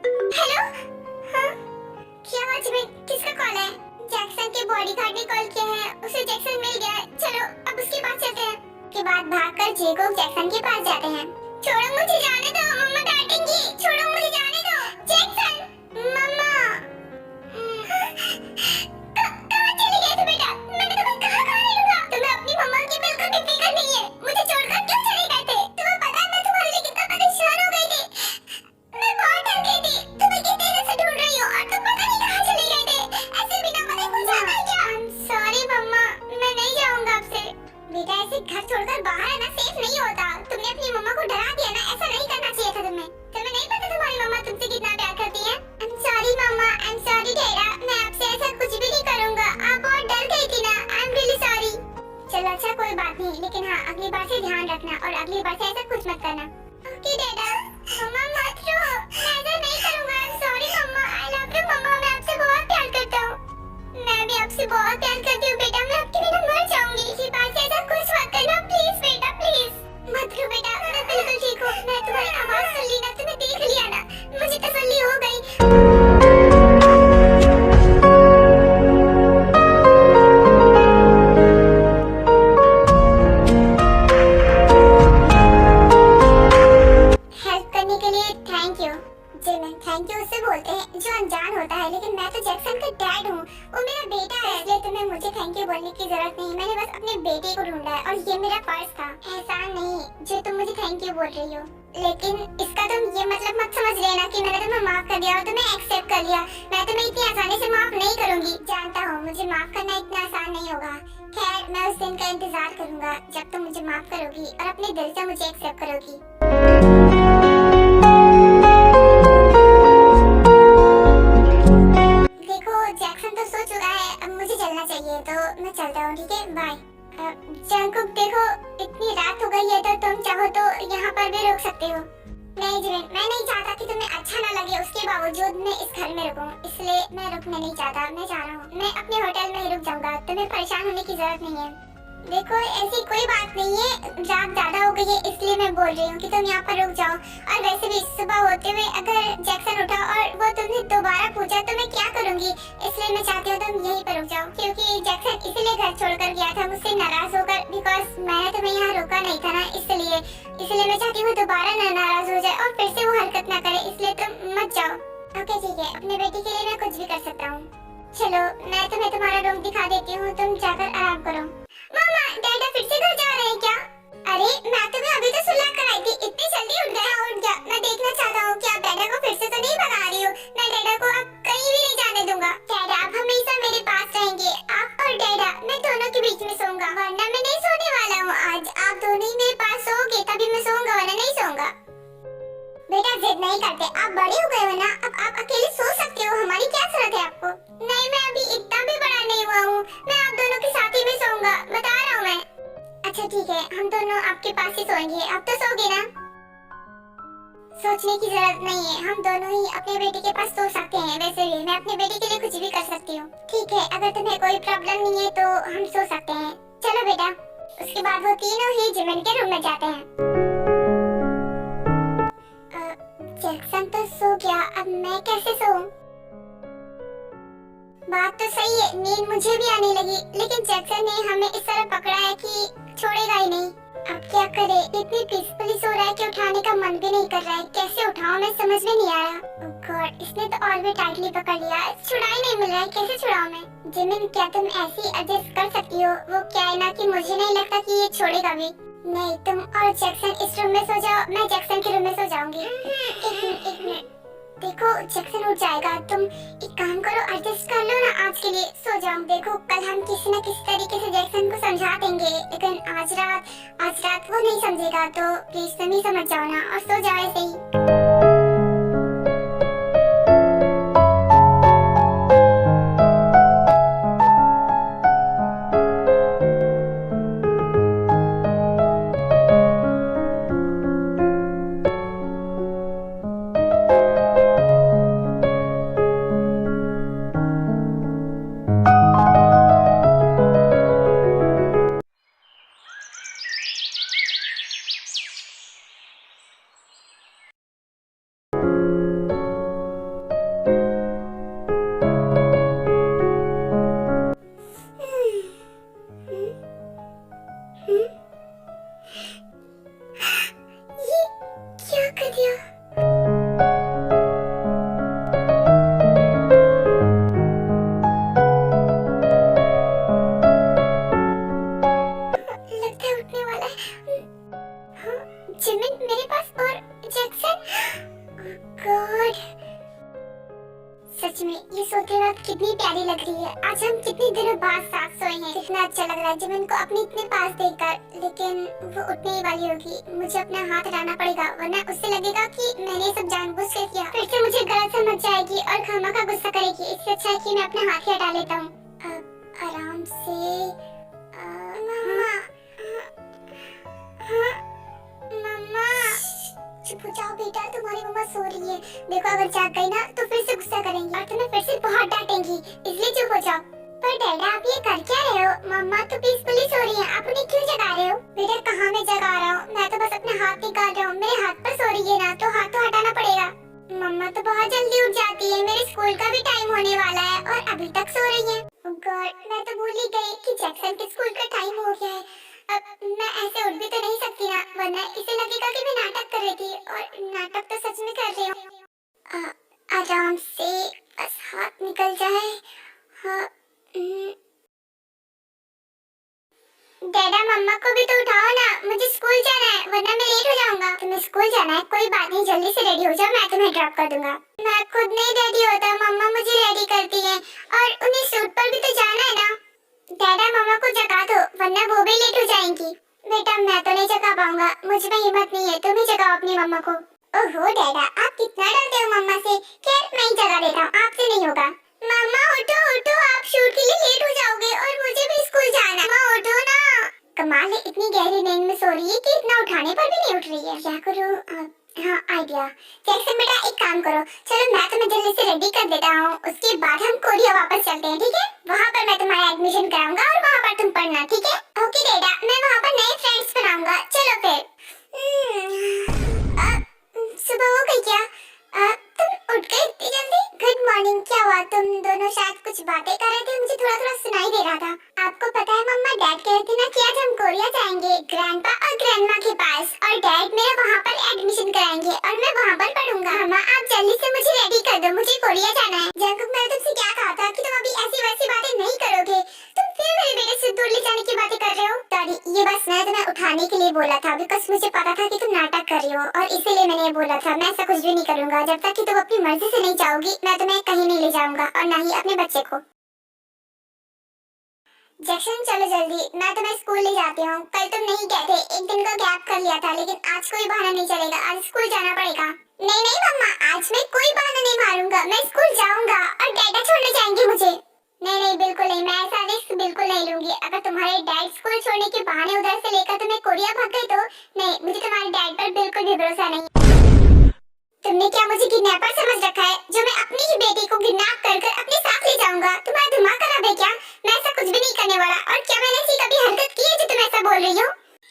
Hello. हाँ, क्या आज में किसका कॉल है? जैक्सन के बॉडीगार्ड ने कॉल किया है, उसे जैक्सन मिल गया है। चलो अब उसके पास चलते हैं। के बाद भागकर जेकोब जैक्सन के पास जाते हैं। छोड़ो मुझे जाने दो, मम्मा डांटेंगी। छोड़ो मुझे जाने दो। जैक्सन, मम्मा। कहाँ चले गए थे बेटा? मैंने तुम्हें कहाँ नहीं ढूंढा। तुम्हें अपनी मम्मा की बिल्कुल भी फिक्र नहीं है। मुझे छोड़कर क्यों चले गए थे? तुम्हें पता है मैं तुम्हारे लिए कितना परेशान हो गई थी। मैं बहुत डर गई थी। तुम्हें कितने देर से ढूंढ रही हूँ और तुम पता नहीं कहाँ चले गए थे। ऐसे बिना पता कुछ आता है क्या? सॉरी मम्मा, मैं नहीं जाऊंगा आपसे। बेटा ऐसे घर छोड़कर बाहर आना सेफ नहीं होता। तुमने अपनी मम्मा को डरा दिया ना, ऐसा नहीं करना चाहिए था तुम्हें। तुम्हें नहीं पता तुम्हारी मम्मा तुमसे कितना प्यार करती है। I am sorry mamma, I am sorry dada. मैं आपसे ऐसा कुछ भी नहीं करूंगा। आप बहुत डर गई थी ना। I am really sorry. चलो अच्छा कोई बात नहीं, लेकिन हाँ अगली बार से ध्यान रखना और अगली बार से ऐसा कुछ मत करना। ओके डैडा। मम्मा मत रो, मैं ऐसा नहीं करूंगा। I am sorry mamma. I love you mamma, मैं आपसे बहुत प्यार करता हूँ। मैं भी आपसे बहुत प्यार करती हूँ बेटा। मैं आपके बिना मर जाऊंगी। इसी बात से ऐसा कुछ मत करना प्लीज बेटा, प्लीज मत रो बेटा। मैं बिल्कुल ठीक हूँ। मैं तुम्हारी आवाज सुन ली ना, तुम्हें देख लिया ना, मुझे तसल्ली हो गई। हेल्प करने के लिए thank you. Jimin thank you उससे बोलते हैं जो अनजान होता है, लेकिन मैं तो जैक्सन का डैड हूँ। वो मेरा बेटा है, इसलिए तुम्हें मुझे थैंक यू बोलने की जरूरत नहीं। मैंने बस अपने बेटे को ढूंढा है और ये मेरा फर्ज था। एहसान नहीं जो तुम मुझे थैंक यू बोल रही हो, लेकिन इसका तुम ये मतलब मत समझ लेना कि मैंने तुम्हें माफ कर दिया और तुम्हें एक्सेप्ट कर लिया। मैं तुम्हें इतनी आसानी से माफ नहीं करूंगी। जानता हूँ मुझे माफ करना इतना आसान नहीं होगा। खैर मैं उस दिन का इंतजार करूंगा जब तुम मुझे माफ करोगी और अपने दिल से मुझे एक्सेप्ट करोगी। देखो जैक्सन तो सो चुका है, अब मुझे चलना चाहिए, तो मैं चलता हूँ। ठीक है बाय। जंकुक देखो इतनी रात हो गई है, तो तुम चाहो तो यहाँ पर भी रुक सकते हो। नहीं जिमिन, मैं नहीं चाहता कि तुम्हें अच्छा ना लगे उसके बावजूद मैं इस घर में रुकूं, इसलिए मैं रुकना नहीं चाहता। मैं जा रहा हूँ, मैं अपने होटल में ही रुक जाऊंगा। तुम्हें परेशान होने की जरूरत नहीं है। देखो ऐसी कोई बात नहीं है, रात ज्यादा हो गई है इसलिए मैं बोल रही हूँ कि तुम यहाँ पर रुक जाओ। और वैसे भी सुबह होते हुए अगर जैक्सन उठा और वो तुम्हें दोबारा पूछा तो मैं क्या करूँगी, इसलिए मैं चाहती हूँ तुम यहीं पर रुक जाओ। क्योंकि जैक्सन इसलिए घर छोड़कर गया था मुझसे नाराज होकर, बिकॉज मैंने तुम्हें यहाँ रोका नहीं था ना, इसलिए मैं चाहती हूँ दोबारा ना नाराज हो जाए और फिर से वो हरकत ना करे, इसलिए तुम मत जाओ। ओके ठीक है, अपने बेटी के लिए मैं कुछ भी कर सकता हूँ। चलो मैं तुम्हें तुम्हारा रूम दिखा देती हूँ, तुम जाकर आराम करो। मामा डैडा फिर से घर जा रहे हैं क्या? अरे मैं तुम्हें अभी तो सुला कर आई थी, इतनी जल्दी उठ गया? उठ गया। मैं देखना चाहता हूँ कि आप डैडा को फिर से तो नहीं भगा रही हो। मैं डैडा को अब कहीं भी नहीं जाने दूंगा। डैडा आप हमेशा मेरे पास रहेंगे। आप और डैडा मैं दोनों के बीच में सोऊंगा, वरना मैं नहीं सोने वाला हूँ आज। आप दोनों ही मेरे पास सोओगे तभी मैं सोऊंगा, वरना नहीं सोऊंगा। बेटा जिद नहीं करते, आप बड़े हो गए हो ना, अब आप अकेले सो सकते हो। हमारी क्या जरूरत है आपको? नहीं मैं अभी इतना भी बड़ा नहीं हुआ हूँ, मैं आप दोनों के साथ ही में सोऊंगा, बता रहा हूँ मैं। अच्छा ठीक है, हम दोनों आपके पास ही सोएंगे। आप तो सोओगे ना? सोचने की जरूरत नहीं है, हम दोनों ही अपने बेटे के पास सो सकते हैं। वैसे भी मैं अपने बेटे के लिए कुछ भी कर सकती हूँ। ठीक है, अगर तुम्हें कोई प्रॉब्लम नहीं है तो हम सो सकते हैं। चलो बेटा। उसके बाद वो तीनों ही जिमिन के रूम में जाते हैं। जैक्सन तो सो गया, अब मैं कैसे सोऊं? बात तो सही है, नींद मुझे भी आने लगी, लेकिन जैक्सन ने हमें इस तरह पकड़ा है कि छोड़ेगा ही नहीं। अब क्या करे, इतनी पीसफुली सो रहा है कि उठाने का मन भी नहीं कर रहा है। कैसे उठाऊं मैं समझ में नहीं आ रहा। ओह गॉड, इसने तो और भी टाइटली पकड़ लिया, छुड़ा ही नहीं मिल रहा है। कैसे छुड़ाऊं मैं? जिमिन क्या तुम ऐसी एडजस्ट कर सकती हो? वो क्या है ना कि मुझे नहीं लगता कि ये छोड़ेगा भी। नहीं तुम और जैक्सन इस रूम में सो जाओ, मैं जैक्सन के रूम में सो जाऊंगी। एक मिनट देखो जैक्सन उठ जाएगा, तुम एक काम करो एडजस्ट कर लो ना, आज के लिए सो जाओ। देखो कल हम किसी न किसी तरीके से जैक्सन को समझा देंगे, लेकिन आज रात वो नहीं समझेगा, तो प्लीज तुम ही समझ जाओ ना और सो जाओ ऐसे ही। गॉड, सच में ये सोते वक्त कितनी प्यारी लग रही है। आज हम कितने दिनों बाद साथ सोए हैं। कितना अच्छा लग रहा है जिमिन को अपने इतने पास देखकर। लेकिन वो उठने ही वाली होगी, मुझे अपना हाथ हटाना पड़ेगा वरना उससे लगेगा कि मैंने सब जानबूझ कर किया। फिर से मुझे गलत समझ जाएगी और खामा का गुस्सा करेगी। इससे अच्छा है कि मैं अपना हाथ ही हटा लेता हूँ। आराम से। मम्मा, मम्मा, चुप हो जाओ बेटा, तुम्हारी मम्मा सो रही है। देखो अगर जाग गई ना तो फिर से गुस्सा करेंगी और तुम्हें फिर से बहुत डांटेंगी, इसलिए चुप हो जाओ। पर डैडा आप ये कर क्या रहे हो? मम्मा तो पीसफुली सो रही है, आप उन्हें क्यों जगा रहे हो? बेटा कहाँ मैं जगा रहा हूँ, मैं तो बस अपने हाथ निकाल रहा हूँ। मेरे हाथ पर सो रही है ना, तो हाथ तो हटाना पड़ेगा। मम्मा तो बहुत जल्दी उठ जाती है, मेरे स्कूल का भी टाइम होने वाला है और अभी तक सो रही है। ओह गॉड, मैं तो भूल ही गई कि जैक्सन के स्कूल का टाइम हो गया है। अब मैं ऐसे उठ भी तो नहीं सकती ना, वरना इसे लगेगा कि मैं नाटक कर रही थी और नाटक तो सच में कर रही हूँ। आराम से, बस हाथ निकल जाए। हाँ, डैडा मम्मा को भी तो उठाओ ना, मुझे स्कूल जाना है वरना मैं लेट हो जाऊंगा। तुम्हें स्कूल जाना है, कोई बात नहीं, जल्दी से रेडी हो जाओ, मैं तुम्हें ड्रॉप कर दूंगा। मैं खुद नहीं रेडी होता, मम्मा मुझे रेडी करती है और उन्हें शूट पर भी तो जाना है ना। डैडा मम्मा को जगा दो वरना वो भी लेट हो जाएंगी। बेटा मैं तो नहीं जगा पाऊंगा, मुझ में हिम्मत नहीं है, तुम ही जगाओ अपनी मम्मा को। ओहो डैडा, आप कितना डरते हो मम्मा से। खैर मैं ही जगा देता हूँ, आपसे नहीं होगा। मम्मा उठो उठो, आप शूट के लिए लेट हो जाओगे और मुझे भी स्कूल जाना है। मम्मा उठो ना। कमाल है, इतनी गहरी नींद में सो रही है कि इतना उठाने पर भी नहीं उठ रही है। क्या करूँ? हाँ आइडिया। जैक्सन बेटा एक काम करो, चलो मैं तुम्हें जल्दी से रेडी कर देता हूँ, उसके बाद हम कोरिया वापस चलते हैं, ठीक है? वहाँ पर मैं तुम्हारा एडमिशन कराऊंगा और वहाँ पर तुम पढ़ना, ठीक है? ओके डैडा, मैं वहाँ पर नए फ्रेंड्स बनाऊंगा। चलो फिर। सुबह हो गई क्या? तुम उठ गए इतनी जल्दी? Good morning. क्या हुआ, तुम दोनों शायद कुछ बातें कर रहे थे, मुझे थोड़ा थोड़ा सुनाई दे रहा था। आपको पता है मम्मा, डैड कह रहे थे ना कि आज हम कोरिया जाएंगे ग्रैंडपा और ग्रैंडमा के पास, और डैड मेरा वहाँ पर एडमिशन कराएंगे और मैं वहाँ पर पढ़ूंगा। मम्मा आप जल्दी से मुझे रेडी कर दो, मुझे कोरिया जाना है। जंकुक मैंने तुमसे क्या कहा था कि तुम अभी ऐसी वैसी बातें नहीं करोगे, तुम फिर मेरे बेटे से दूर ले जाने की बातें कर रहे हो। सॉरी, ये बस मैंने तुम्हें उठाने के लिए बोला था, बिकॉज मुझे पता था कि तुम नाटक कर रही हो और इसीलिए मैंने ये बोला था। मैं ऐसा कुछ भी नहीं करूंगा, जब तक कि तुम अपनी मर्जी से नहीं चाहोगी मैं तुम्हें कहीं नहीं ले जाऊंगा, और ना ही अपने बच्चे को। जैक्सन चलो जल्दी, मैं तुम्हें स्कूल ले जाती हूँ। कल तुम नहीं गए थे, एक दिन का गैप कर लिया था, लेकिन आज कोई बहाना नहीं चलेगा, आज स्कूल जाना पड़ेगा। नहीं नहीं मम्मा, आज मैं कोई बहाना नहीं मारूंगा, मैं स्कूल जाऊंगा और डैडा छोड़ने जाएंगे मुझे। नहीं नहीं बिल्कुल नहीं, मैं ऐसा रिस्क बिल्कुल नहीं लूंगी। अगर तुम्हारे डैड स्कूल छोड़ने के बहाने उधर से लेकर तुम्हें कोरिया भाग गए तो नहीं, मुझे तुम्हारे डैड पर बिल्कुल भी भरोसा नहीं। तुमने क्या मुझे किडनैपर समझ रखा है, जो मैं अपनी ही बेटी को किडनैप कर अपने साथ ले जाऊंगा? तुम्हारा दिमाग खराब है क्या? मैं ऐसा कुछ भी नहीं करने वाला। और क्या मैंने ऐसी कभी हरकत की है जो तुम ऐसा बोल रही हो?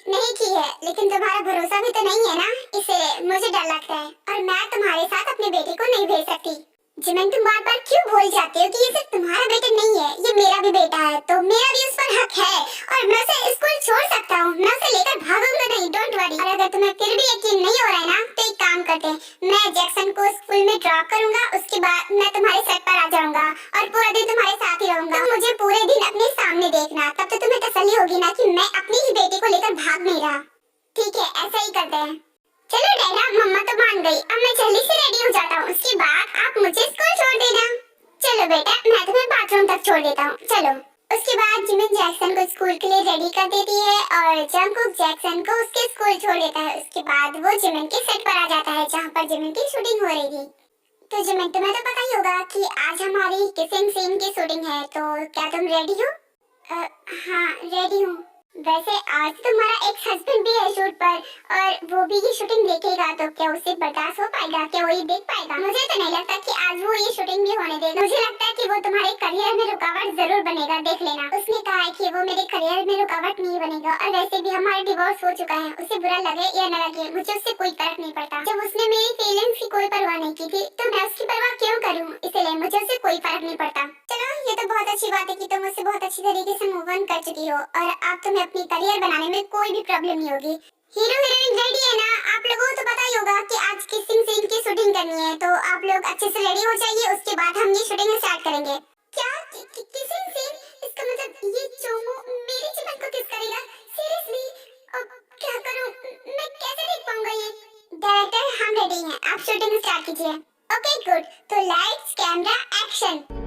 नहीं की है, लेकिन तुम्हारा भरोसा भी तो नहीं है ना, इसलिए मुझे डर लगता है और मैं तुम्हारे साथ अपने बेटे को नहीं भेज सकती। जिमिन तुम बार बार क्यों भूल जाते हो कि ये सिर्फ तुम्हारा बेटा नहीं है, ये मेरा भी बेटा है, तो मेरा भी उस पर हक है और मैं उसे स्कूल छोड़ सकता हूँ, मैं उसे लेकर भागूंगा नहीं, डोंट वरी। और अगर तुम्हें फिर भी यकीन नहीं हो रहा है ना, तो एक काम करते हैं, मैं जैक्सन को स्कूल में ड्रॉप करूंगा, उसके बाद मैं तुम्हारे सेट पर आ जाऊंगा और पूरा दिन तुम्हारे साथ ही रहूंगा। तुम मुझे पूरे दिन अपने सामने देखना, तब तो तुम्हें तसल्ली होगी ना कि मैं अपनी ही बेटी को लेकर भाग नहीं रहा। ठीक है, ऐसा ही करते हैं। चलो डैडा, मम्मा तो मान गई, अब मैं जल्दी से रेडी हो जाता हूँ, उसके बाद आप मुझे स्कूल छोड़ देना। चलो बेटा, मैं तुम्हें बाथरूम तक छोड़ देता हूँ, चलो। उसके बाद जिमिन जैक्सन को स्कूल के लिए रेडी कर देती है और जंकुक जैक्सन को उसके स्कूल छोड़ देता है। उसके बाद वो जिमिन के सेट पर आ जाता है जहाँ पर जिमिन की शूटिंग हो रही थी। तो जिमिन, तुम्हें तो पता ही होगा कि आज हमारी किसिंग सीन की शूटिंग है, तो क्या तुम रेडी हो? हाँ रेडी हूँ। वैसे आज तुम्हारा एक्स हस्बैंड भी है शूट पर और वो भी ये शूटिंग देखेगा, तो क्या उसे बर्दाश्त हो पाएगा? क्या वो ये देख पाएगा? मुझे तो नहीं लगता कि आज वो ये शूटिंग भी होने देगा। मुझे लगता है कि वो तुम्हारे करियर में रुकावट जरूर बनेगा, देख लेना। उसने कहा है कि वो मेरे करियर में रुकावट नहीं बनेगा और वैसे भी हमारा डिवोर्स हो चुका है, उसे बुरा लगे या न लगे मुझे उससे कोई फर्क नहीं पड़ता। जब उसने मेरी फीलिंग्स की कोई परवाह नहीं की थी तो मैं उसकी परवाह क्यों करूँ, इसलिए मुझे उससे कोई फर्क नहीं पड़ता। चलो ये तो बहुत अच्छी बात है कि तुम उससे बहुत अच्छी तरीके से मूव ऑन कर चुकी हो और अब तुम्हें अपनी करियर बनाने में कोई भी प्रॉब्लम नहीं होगी। हीरो हीरोइन रेडी है ना? आप लोगों को तो पता ही होगा कि आज किसिंग सीन की शूटिंग करनी है, तो आप लोग अच्छे से रेडी हो जाइए, उसके बाद हम ये शूटिंग स्टार्ट करेंगे। क्या किसिंग सीन? इसका मतलब ये चोमो मेरी जीवन को किस करेगा? सीरियसली? अब क्या करूं? मैं कैसे देख पाऊंगा ये? डायरेक्टर हम रेडी हैं, आप शूटिंग स्टार्ट कीजिए। ओके गुड, तो लाइट्स कैमरा एक्शन।